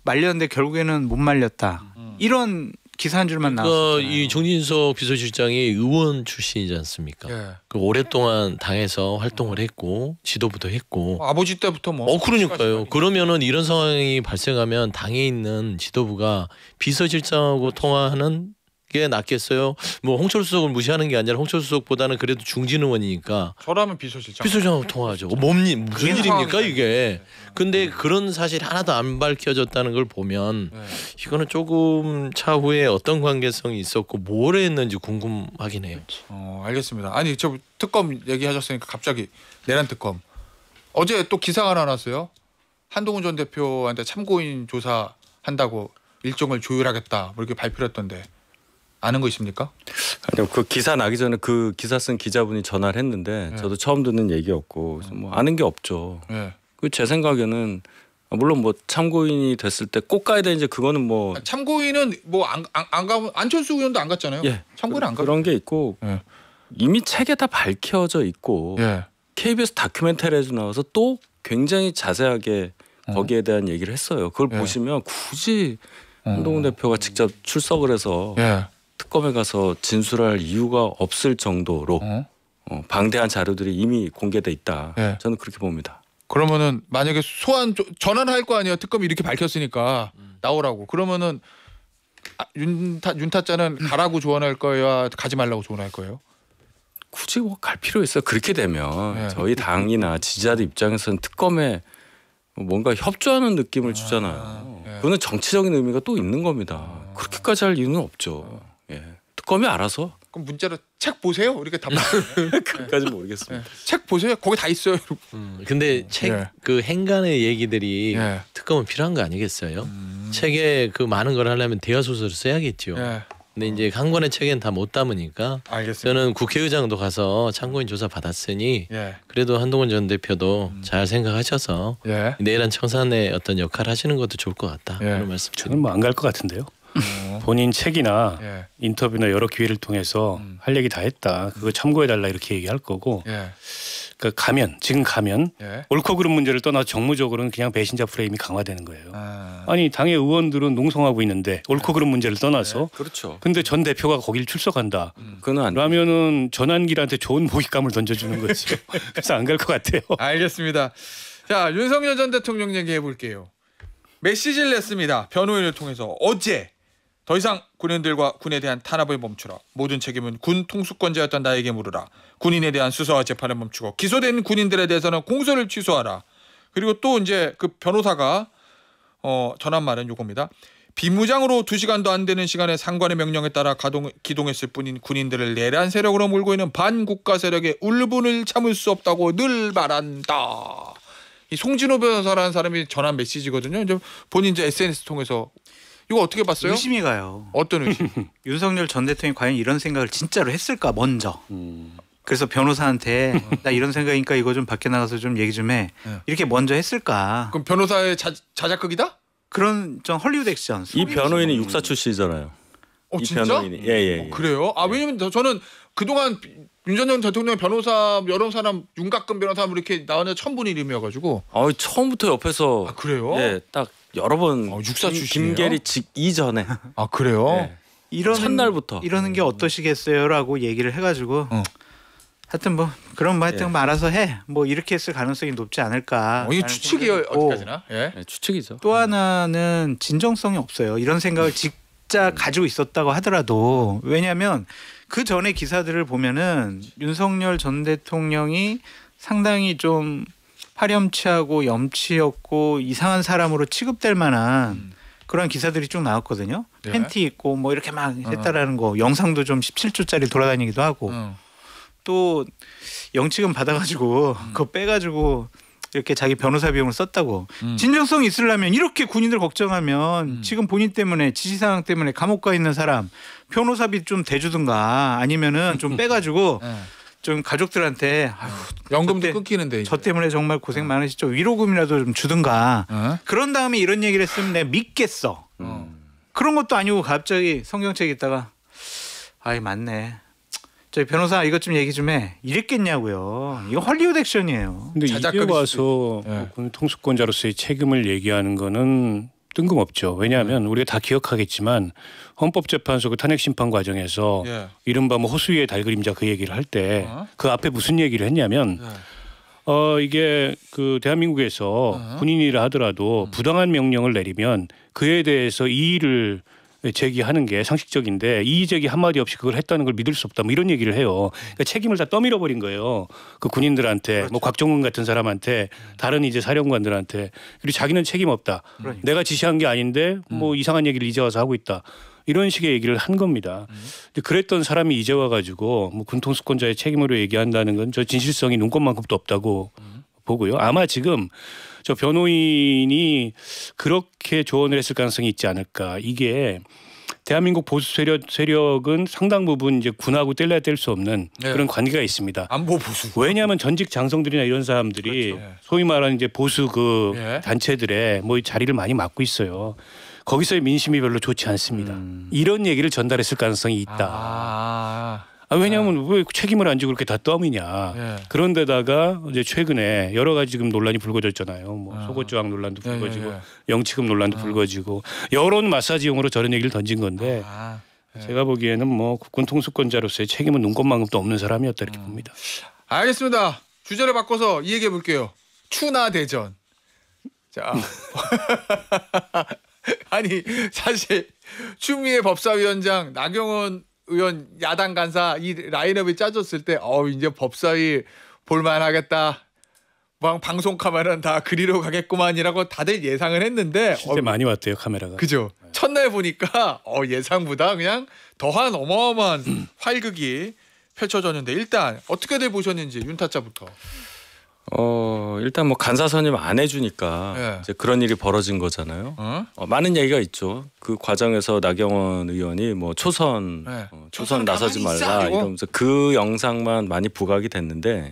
말렸는데 결국에는 못 말렸다. 이런 기사 한 줄만 나왔어요. 이 정진석 비서실장이 의원 출신이지 않습니까? 예. 그 오랫동안 당에서 활동을 했고 지도부도 했고. 아버지 때부터 뭐. 그러니까요. 그러면은 이런 상황이 발생하면 당에 있는 지도부가 비서실장하고 통화하는 게 낫겠어요? 뭐 홍철 수석을 무시하는 게 아니라 홍철 수석보다는 그래도 중진 의원이니까 저라면 비서실장. 비서실장하고 통화하죠. 무슨 일입니까 이게? 근데 그런 사실 하나도 안 밝혀졌다는 걸 보면 네. 이거는 조금 차후에 어떤 관계성이 있었고 뭘 했는지 궁금하긴 해요. 알겠습니다. 아니 저 특검 얘기하셨으니까 갑자기 내란 특검. 어제 또 기사가 하나 났어요. 한동훈 전 대표한테 참고인 조사한다고 일정을 조율하겠다 뭐 이렇게 발표를 했던데 아는 거 있습니까? 아니요, 그 기사 나기 전에 그 기사 쓴 기자분이 전화를 했는데 저도 처음 듣는 얘기였고 그래서 뭐 아는 게 없죠. 예. 그 제 생각에는 물론 뭐 참고인이 됐을 때 꼭 가야 되는지 그거는 뭐 참고인은 뭐 안 가면 안철수 의원도 안 갔잖아요. 예, 참고인 안 가. 그런 게 있고 예. 이미 책에 다 밝혀져 있고 예. KBS 다큐멘터리에서 나와서 또 굉장히 자세하게 거기에 대한 얘기를 했어요. 그걸 예. 보시면 굳이 한동훈 대표가 직접 출석을 해서 예. 특검에 가서 진술할 이유가 없을 정도로 방대한 자료들이 이미 공개돼 있다. 예. 저는 그렇게 봅니다. 그러면은 만약에 소환 전화를 할 거 아니에요. 특검이 이렇게 밝혔으니까 나오라고. 그러면은 윤타짜는 가라고 조언할 거예요, 가지 말라고 조언할 거예요? 굳이 뭐 갈 필요 있어요. 그렇게 되면 네. 저희 당이나 지지자들 입장에서는 특검에 뭔가 협조하는 느낌을 주잖아요. 네. 그거는 정치적인 의미가 또 있는 겁니다. 그렇게까지 할 이유는 없죠. 예. 특검이 알아서 그럼 문자로 책 보세요. 이렇게 답변. 그까지 모르겠습니다. 책 보세요. 거기 다 있어요. 근데 책 예. 그 행간의 얘기들이 예. 특검은 필요한 거 아니겠어요? 책에 그 많은 걸 하려면 대화 소설을 써야겠죠. 예. 근데 이제 한 권의 책엔 다 못 담으니까 알겠습니다. 저는 국회의장도 가서 참고인 조사 받았으니 예. 그래도 한동훈 전 대표도 잘 생각하셔서 예. 내란 청산의 어떤 역할 하시는 것도 좋을 것 같다. 예. 그런 말씀. 저는 뭐 안 갈 것 같은데요. 본인 책이나 예. 인터뷰나 여러 기회를 통해서 할 얘기 다 했다. 그거 참고해달라 이렇게 얘기할 거고. 예. 그러니까 지금 가면 예. 옳고 그른 문제를 떠나 정무적으로는 그냥 배신자 프레임이 강화되는 거예요. 아. 아니 당의 의원들은 농성하고 있는데 옳고 그른 문제를 떠나서 그렇죠. 근데 전 대표가 거길 출석한다. 그건 안 라면은 전환길한테 좋은 모익감을 던져주는 거죠. 그래서 안 갈 것 같아요. 알겠습니다. 자, 윤석열 전 대통령 얘기해 볼게요. 메시지를 냈습니다. 변호인을 통해서 어제 더 이상 군인들과 군에 대한 탄압을 멈추라. 모든 책임은 군 통수권자였던 나에게 물으라. 군인에 대한 수사와 재판을 멈추고 기소된 군인들에 대해서는 공소를 취소하라. 그리고 또 이제 그 변호사가 전한 말은 요겁니다. 비무장으로 2시간도 안 되는 시간에 상관의 명령에 따라 기동했을 뿐인 군인들을 내란 세력으로 몰고 있는 반국가 세력의 울분을 참을 수 없다고 늘 말한다. 이 송진호 변호사라는 사람이 전한 메시지거든요. 이제 본인 이제 SNS 통해서 이거 어떻게 봤어요? 의심이 가요. 어떤 의심? 윤석열 전 대통령이 과연 이런 생각을 진짜로 했을까 먼저. 그래서 변호사한테 나 이런 생각이니까 이거 좀 밖에 나가서 좀 얘기 좀 해. 네. 이렇게 먼저 했을까. 그럼 변호사의 자작극이다? 그런 좀 헐리우드 액션. 이 변호인이 육사 출신이잖아요. 어 이 진짜? 변호인이 예. 그래요? 아 왜냐면 저는 그동안 윤 전 대통령 변호사 여러 사람 윤곽근 변호사 이렇게 나오는 처음 본 이름이어가지고. 처음부터 옆에서 아 그래요? 예, 딱 여러 번 육사 출신이에요? 김계리 이전에 아 그래요? 예. 이러는 첫날부터. 이러는 게 어떠시겠어요라고 얘기를 해가지고 하여튼 뭐 그럼 뭐 하여튼 예. 뭐 알아서 해. 뭐 이렇게 했을 가능성이 높지 않을까. 이게 추측이 어떻게 되나? 예. 예, 추측이죠. 또 하나는 진정성이 없어요. 이런 생각을 진짜 가지고 있었다고 하더라도 왜냐하면 그 전에 기사들을 보면은 윤석열 전 대통령이 상당히 좀 파렴치하고 염치였고 이상한 사람으로 취급될 만한 그런 기사들이 쭉 나왔거든요. 네. 팬티 입고 뭐 이렇게 막 했다라는 거 영상도 좀 17초짜리 돌아다니기도 하고 또 영치금 받아가지고 그거 빼가지고 이렇게 자기 변호사 비용을 썼다고. 진정성 있으려면 이렇게 군인들 걱정하면 지금 본인 때문에 지시사항 때문에 감옥 가 있는 사람 변호사비 좀 대주든가 아니면은 좀 빼가지고 좀 가족들한테 아유, 연금도 저 끊기는데 저 때문에 정말 고생 많으시죠. 위로금이라도 좀 주든가. 그런 다음에 이런 얘기를 했으면 내가 믿겠어. 그런 것도 아니고 갑자기 성경책에 있다가 아이 맞네. 저희 변호사 이것 좀 얘기 좀 해. 이랬겠냐고요. 이거 헐리우드 액션이에요. 근데 이제 자작극일 와서 예. 뭐 통수권자로서의 책임을 얘기하는 거는 뜬금없죠. 왜냐하면 우리가 다 기억하겠지만 헌법재판소 그 탄핵 심판 과정에서 예. 이른바 뭐 호수위의 달그림자 그 얘기를 할 때 그 앞에 무슨 얘기를 했냐면 이게 그 대한민국에서 군인이라 하더라도 부당한 명령을 내리면 그에 대해서 이의를 제기하는 게 상식적인데 이의 제기 한마디 없이 그걸 했다는 걸 믿을 수 없다 뭐 이런 얘기를 해요. 그러니까 책임을 다 떠밀어 버린 거예요. 그 군인들한테 그렇죠. 뭐 곽종근 같은 사람한테 다른 이제 사령관들한테 그리고 자기는 책임 없다. 그러니까. 내가 지시한 게 아닌데 뭐 이상한 얘기를 이제 와서 하고 있다. 이런 식의 얘기를 한 겁니다. 근데 그랬던 사람이 이제 와가지고 뭐 군통수권자의 책임으로 얘기한다는 건 저 진실성이 눈꼽만큼도 없다고 보고요. 아마 지금 저 변호인이 그렇게 조언을 했을 가능성이 있지 않을까. 이게 대한민국 보수 세력은 상당 부분 이제 군하고 뗄래야 뗄 수 없는 네. 그런 관계가 있습니다. 안보 보수. 왜냐하면 전직 장성들이나 이런 사람들이 그렇죠. 소위 말하는 이제 보수 그 예. 단체들의 뭐 자리를 많이 맡고 있어요. 거기서의 민심이 별로 좋지 않습니다. 이런 얘기를 전달했을 가능성이 있다. 왜냐하면 왜 책임을 안 지고 그렇게 다 떠미냐. 예. 그런데다가 이제 최근에 여러 가지 지금 논란이 불거졌잖아요. 뭐 속옷조항 논란도 불거지고 영치금 논란도 불거지고 여론 마사지용으로 저런 얘기를 던진 건데 제가 보기에는 뭐 국군통수권자로서의 책임은 눈꼽만큼도 없는 사람이었다 이렇게 봅니다. 알겠습니다. 주제를 바꿔서 이 얘기해 볼게요. 추나 대전. 자, 아니 사실 추미애 법사위원장 나경원 의원 야당 간사 이 라인업이 짜졌을 때 이제 법사위 볼만하겠다. 막 방송 카메라는 다 그리로 가겠구만이라고 다들 예상을 했는데 실제 많이 왔대요 카메라가. 그죠. 첫날 보니까 예상보다 그냥 더한 어마어마한 활극이 펼쳐졌는데 일단 어떻게들 보셨는지 윤타짜부터. 일단 뭐 간사 선임 안 해주니까 예. 이제 그런 일이 벌어진 거잖아요. 많은 얘기가 있죠. 그 과정에서 나경원 의원이 뭐 초선 네. 초선 나서지 가만히 있어, 말라 이거. 이러면서 그 영상만 많이 부각이 됐는데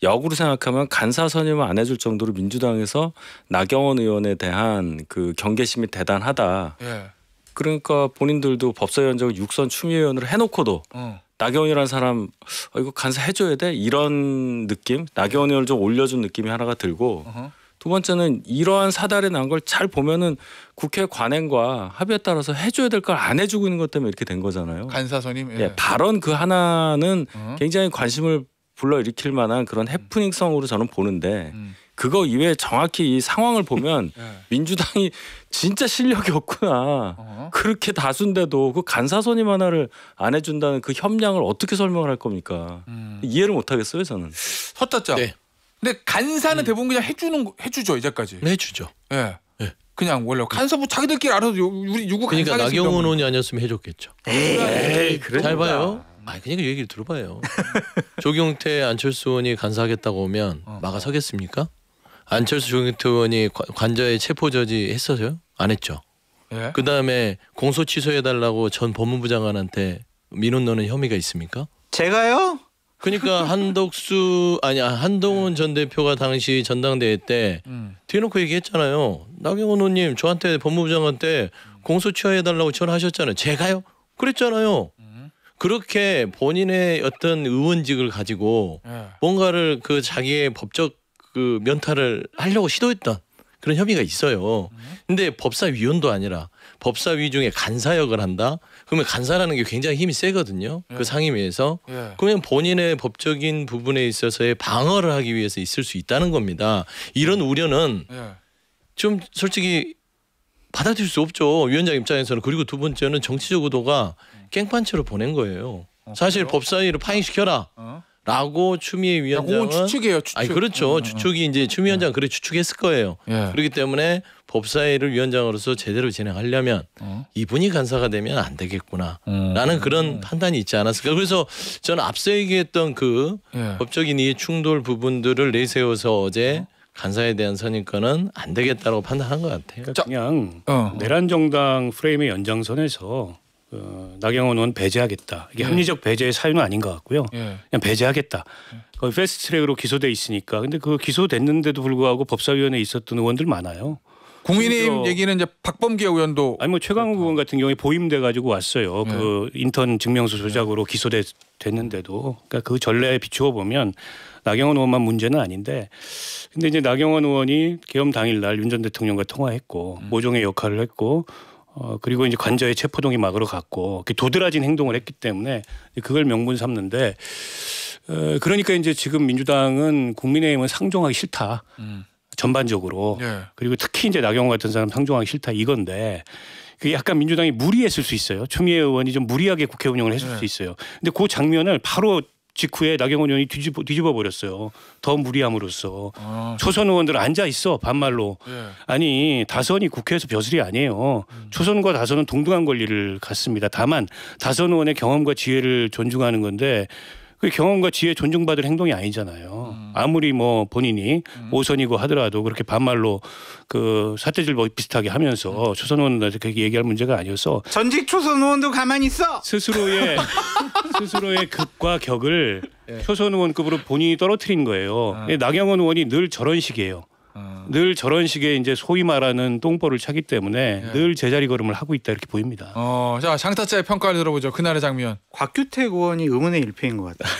역으로 생각하면 간사 선임을 안 해줄 정도로 민주당에서 나경원 의원에 대한 그 경계심이 대단하다. 예. 그러니까 본인들도 법사위원장을 6선 추미애 의원으로 해놓고도 나경원이라는 사람 이거 간사 해줘야 돼 이런 느낌 나경원 의원을 좀 올려준 느낌이 하나가 들고 두 번째는 이러한 사달이 난 걸 잘 보면은 국회 관행과 합의에 따라서 해줘야 될 걸 안 해주고 있는 것 때문에 이렇게 된 거잖아요. 간사 선임. 예, 발언 그 하나는 굉장히 관심을 불러일으킬 만한 그런 해프닝성으로 저는 보는데 그거 이외에 정확히 이 상황을 보면 민주당이 진짜 실력이 없구나. 그렇게 다수인데도 그 간사 선임 하나를 안 해준다는 그 협량을 어떻게 설명을 할 겁니까? 이해를 못 하겠어요 저는. 헛다짜. 네. 근데 간사는 대부분 그냥 해주죠 이제까지. 해주죠. 예. 네. 그냥 원래 간사 뭐 자기들끼리 알아서 우리 요구 그러니까 간사겠습니다. 나경원 의원이 아니었으면 해줬겠죠. 에이, 잘 봐요. 그러니까 얘기를 들어봐요. 조경태 안철수 의원이 간사하겠다고 오면 막아서겠습니까? 안철수 조경태 의원이 관저에 체포 저지 했었어요? 안 했죠. 예? 그다음에 공소 취소해달라고 전 법무부 장관한테 민원 넣는 혐의가 있습니까? 제가요? 그러니까 한동훈 전 대표가 당시 전당대회 때 대놓고 얘기했잖아요. 나경원 의원님 저한테 법무부 장관한테 공소 취하해달라고 전화하셨잖아요. 제가요? 그랬잖아요. 그렇게 본인의 어떤 의원직을 가지고 뭔가를 그 자기의 법적 그 면탈을 하려고 시도했던 그런 혐의가 있어요. 근데 법사위원도 아니라 법사위 중에 간사 역을 한다? 그러면 간사라는 게 굉장히 힘이 세거든요. 그 상임위에서. 그러면 본인의 법적인 부분에 있어서의 방어를 하기 위해서 있을 수 있다는 겁니다. 이런 우려는 좀 솔직히 받아들일 수 없죠. 위원장 입장에서는. 그리고 두 번째는 정치적 의도가 깽판체로 보낸 거예요. 사실 법사위를 파행시켜라. 라고 추미애 위원장은 그건 추측이에요. 추측. 아니 그렇죠. 추측이 이제 추미애 위원장 그래 추측했을 거예요. 그렇기 때문에 법사위를 위원장으로서 제대로 진행하려면 이분이 간사가 되면 안 되겠구나라는 그런 판단이 있지 않았을까. 그래서 저는 앞서 얘기했던 그 법적인 이해 충돌 부분들을 내세워서 어제 간사에 대한 선임권은 안 되겠다고 판단한 것 같아요. 그러니까 그냥 내란 정당 프레임의 연장선에서 나경원 의원 배제하겠다. 이게 합리적 배제의 사유는 아닌 것 같고요. 그냥 배제하겠다. 거의 패스트트랙으로 기소돼 있으니까. 근데 그 기소됐는데도 불구하고 법사위원회에 있었던 의원들 많아요. 국민의힘 얘기는 이제 박범계 의원도 아니 뭐 최강욱 의원 같은 경우에 보임돼 가지고 왔어요. 그 인턴 증명서 조작으로 기소됐는데도 그러니까 그 전례에 비추어 보면 나경원 의원만 문제는 아닌데 근데 이제 나경원 의원이 계엄 당일날 윤 전 대통령과 통화했고 모종의 역할을 했고 그리고 이제 관저에 체포동의 막으로 갔고 도드라진 행동을 했기 때문에 그걸 명분 삼는데 그러니까 이제 지금 민주당은 국민의힘은 상종하기 싫다. 전반적으로 그리고 특히 이제 나경원 같은 사람 상종하기 싫다 이건데 그 약간 민주당이 무리했을 수 있어요. 추미애 의원이 좀 무리하게 국회 운영을 했을 수 있어요. 근데 그 장면을 바로 직후에 나경원 의원이 뒤집어 버렸어요. 더 무리함으로써 초선 의원들 앉아 있어 반말로. 아니 다선이 국회에서 벼슬이 아니에요. 초선과 다선은 동등한 권리를 갖습니다. 다만 다선 의원의 경험과 지혜를 존중하는 건데 그 경험과 지혜 존중받을 행동이 아니잖아요. 아무리 뭐 본인이 5선이고 하더라도 그렇게 반말로 그 사태질 비슷하게 하면서 초선 의원들한테 그렇게 얘기할 문제가 아니어서 전직 초선 의원도 가만히 있어. 스스로의 극과 격을 초선 의원급으로 본인이 떨어뜨린 거예요. 나경원 의원이 늘 저런 식이에요. 늘 저런 식의 이제 소위 말하는 똥볼을 차기 때문에 늘 제자리 걸음을 하고 있다 이렇게 보입니다. 자 장타자의 평가를 들어보죠. 그날의 장면. 곽규택 의원이 의문의 일패인 것 같아요.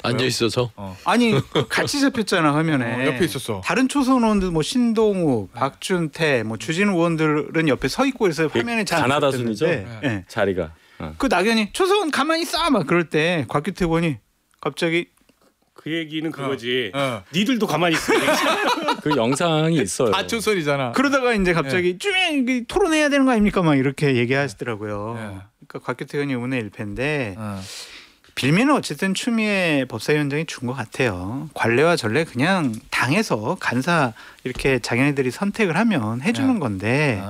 앉아 있어서. 아니 같이 잡혔잖아 화면에. 옆에 있었어. 다른 초선 의원들 뭐 신동욱, 박준태, 뭐 주진우 의원들은 옆에 서 있고 그래서 화면에 잘 가나다순이죠. 네. 자리가. 그 낙연이 초선 가만히 있어 막 그럴 때 곽규택 의원이 갑자기 그 얘기는 그거지. 니들도 가만히 있어. 그 영상이 있어요. 다초선이잖아. 그러다가 이제 갑자기 쭈 토론해야 되는 거 아닙니까 막 이렇게 얘기하시더라고요. 그러니까 곽규택 의원이 의문의 일패인데 빌미는 어쨌든 추미애 법사위원장이 준 것 같아요. 관례와 전례 그냥 당에서 간사 이렇게 자기네들이 선택을 하면 해주는 건데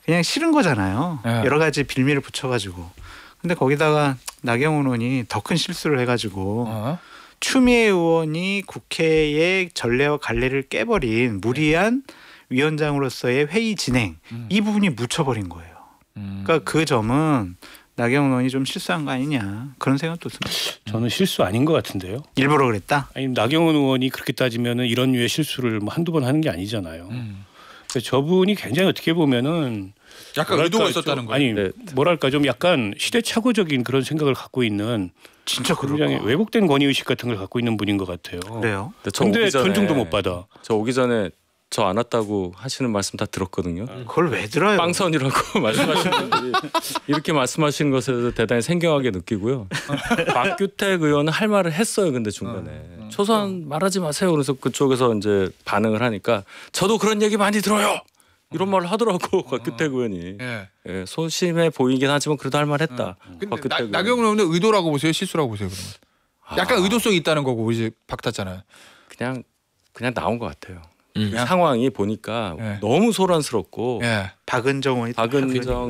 그냥 싫은 거잖아요. 여러 가지 빌미를 붙여가지고. 근데 거기다가 나경원 의원이 더 큰 실수를 해가지고 추미애 의원이 국회의 전례와 관례를 깨버린 무리한 위원장으로서의 회의 진행 이 부분이 묻혀버린 거예요. 그러니까 그 점은 나경원 의원이 좀 실수한 거 아니냐 그런 생각도 듭니다. 저는 실수 아닌 것 같은데요. 일부러 그랬다? 아니 나경원 의원이 그렇게 따지면은 이런 류의 실수를 뭐 한두 번 하는 게 아니잖아요. 그래서 저분이 굉장히 어떻게 보면은 약간 의도가 있었다는 거예요. 아니 뭐랄까 좀 약간 시대착오적인 그런 생각을 갖고 있는 진짜 굉장히 왜곡된 권위의식 같은 걸 갖고 있는 분인 것 같아요. 그래요? 근데 존중도 못 받아. 저 오기 전에 저 안 왔다고 하시는 말씀 다 들었거든요. 그걸 왜 들어요? 빵선이라고 말씀하시는 분들이 이렇게 말씀하시는 것에도 대단히 생경하게 느끼고요. 박규택 의원은 할 말을 했어요. 근데 중간에 초선 말하지 마세요. 그래서 그쪽에서 이제 반응을 하니까 저도 그런 얘기 많이 들어요. 이런 말을 하더라고 박규택 의원이. 예, 소심해 보이긴 하지만 그래도 할 말했다. 근데 나경원 의원은 의도라고 보세요, 실수라고 보세요, 그러면? 약간 의도성이 있다는 거고 이제 박탔잖아요. 그냥 나온 것 같아요. 상황이 보니까 예. 너무 소란스럽고 예. 박은정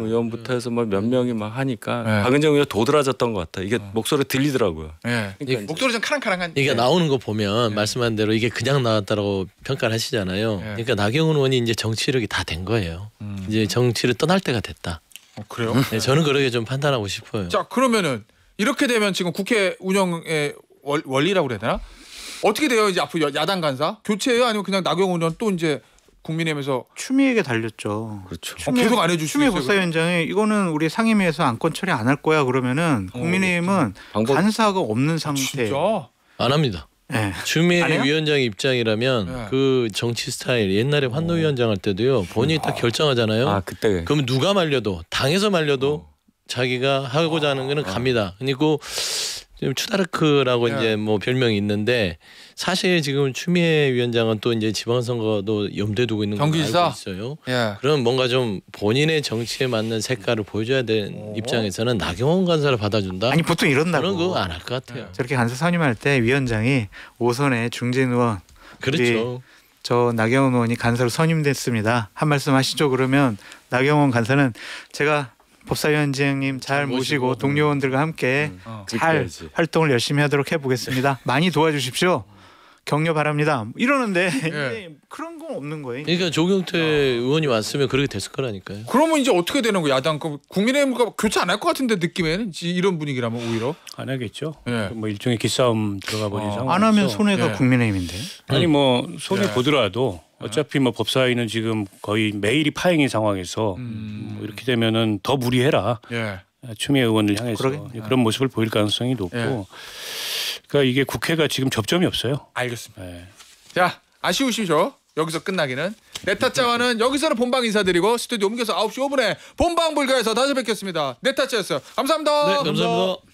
의원부터 해서 뭐 몇 명이 막 하니까 예. 박은정 의원 도드라졌던 것 같아. 이게 목소리 들리더라고요. 예. 그러니까 목소리 좀 카랑카랑한. 그러니까 예. 나오는 거 보면 말씀한 대로 이게 그냥 나왔다라고 평가를 하시잖아요. 예. 그러니까 나경원 의원이 이제 정치력이 다 된 거예요. 이제 정치를 떠날 때가 됐다. 그래요? 네, 저는 그렇게 좀 판단하고 싶어요. 자 그러면은 이렇게 되면 지금 국회 운영의 원리라고 그래야 되나? 어떻게 돼요? 이제 앞으로 야당 간사 교체해요? 아니면 그냥 나경원 의원 또 이제 국민의힘에서 추미애에게 달렸죠. 그렇죠. 계속 안 해줄 수 추미애 있어요? 법사위원장이 이거는 우리 상임위에서 안건 처리 안 할 거야 그러면은 국민의힘은 방법- 간사가 없는 상태. 진짜? 안 합니다. 네. 추미애 안 해요? 위원장 입장이라면 네. 그 정치 스타일 옛날에 환노위원장 할 때도요 본인이 딱 결정하잖아요. 아 그때 그러면 누가 말려도 당에서 말려도 자기가 하고자 하는 거는 갑니다. 그리고 지금 추다르크라고 네. 이제 뭐 별명이 있는데 사실 지금 추미애 위원장은 또 이제 지방선거도 염두에 두고 있는 걸 경기지사? 알고 있어요. 예. 그럼 뭔가 좀 본인의 정치에 맞는 색깔을 보여줘야 되는 입장에서는 나경원 간사를 받아준다. 아니 보통 이런다고. 저는 그거 안 할 것 같아요. 저렇게 간사 선임할 때 위원장이 오선에 중진 의원 그렇죠. 저 나경원 의원이 간사로 선임됐습니다. 한 말씀 하시죠. 그러면 나경원 간사는 제가 법사위원장님 잘 모시고 동료 의원들과 함께 잘 지켜야지. 활동을 열심히 하도록 해보겠습니다. 많이 도와주십시오. 격려 바랍니다. 이러는데 이제 그런 건 없는 거예요. 그러니까 조경태 의원이 왔으면 그렇게 됐을 거라니까요. 그러면 이제 어떻게 되는 거야? 야당 국민의힘과 교체 안 할 것 같은데 느낌에는 이런 분위기라면 오히려. 안 하겠죠. 예. 뭐 일종의 기싸움 들어가 버린 상황. 안 하면 손해가 예. 국민의힘인데. 아니 뭐 손해 예. 보더라도 어차피 뭐 법사위는 지금 거의 매일이 파행인 상황에서 뭐 이렇게 되면은 더 무리해라. 예. 추미애 의원을 향해서 그러겠네. 그런 모습을 보일 가능성이 높고. 예. 그러니까 이게 국회가 지금 접점이 없어요. 알겠습니다. 예. 자 아쉬우시죠? 여기서 끝나기는. 네타짜와는 여기서는 본방 인사드리고 스튜디오 옮겨서 9시 5분에 본방 불가에서 다시 뵙겠습니다. 네타짜였어요. 감사합니다. 네, 감사합니다.